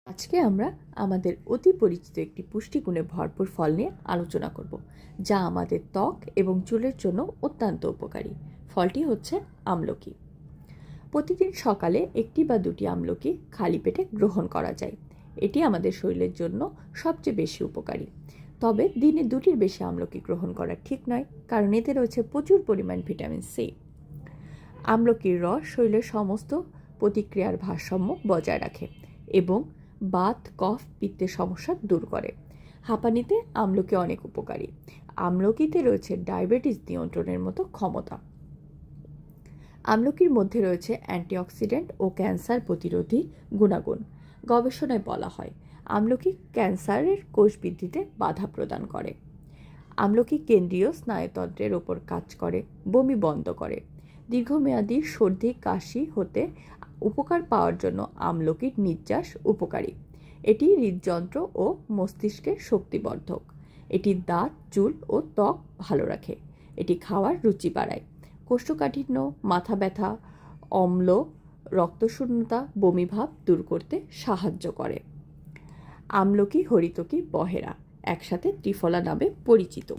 আজকে আমরা আমাদের অতি পরিচিত একটি পুষ্টিগুণে ভরপুর ফল নিয়ে আলোচনা করব, যা আমাদের ত্বক এবং চুলের জন্য অত্যন্ত উপকারী। ফলটি হচ্ছে আমলকি। প্রতিদিন সকালে একটি বা দুটি আমলকি খালি পেটে গ্রহণ করা যায়। এটি আমাদের শরীরের জন্য সবচেয়ে বেশি উপকারী। তবে দিনে দুটির বেশি আমলকি গ্রহণ করা ঠিক নয়, কারণ এতে রয়েছে প্রচুর পরিমাণ ভিটামিন সি। আমলকির রস শরীরের সমস্ত প্রতিক্রিয়ার ভারসাম্য বজায় রাখে এবং বাত, কফ, পিত্তের সমস্যা দূর করে। হাঁপানিতে আমলকি অনেক উপকারী। আমলকিতে রয়েছে ডায়াবেটিস নিয়ন্ত্রণের মতো ক্ষমতা। আমলকির মধ্যে রয়েছে অ্যান্টিঅক্সিডেন্ট ও ক্যান্সার প্রতিরোধী গুণাগুণ। গবেষণায় বলা হয় আমলকি ক্যান্সারের কোষ বৃদ্ধিতে বাধা প্রদান করে। আমলকি কেন্দ্রীয় স্নায়ুতন্ত্রের ওপর কাজ করে, বমি বন্ধ করে। দীর্ঘমেয়াদী সর্দি কাশি হতে উপকার পাওয়ার জন্য আমলকির নির্যাস উপকারী। এটি হৃদযন্ত্র ও মস্তিষ্কের শক্তিবর্ধক। এটি দাঁত, চুল ও ত্বক ভালো রাখে। এটি খাওয়ার রুচি বাড়ায়। কোষ্ঠকাঠিন্য, মাথা ব্যথা, অম্ল, রক্তশূন্যতা, বমিভাব দূর করতে সাহায্য করে। আমলকি, হরিতকি, বহেরা একসাথে ত্রিফলা নামে পরিচিত।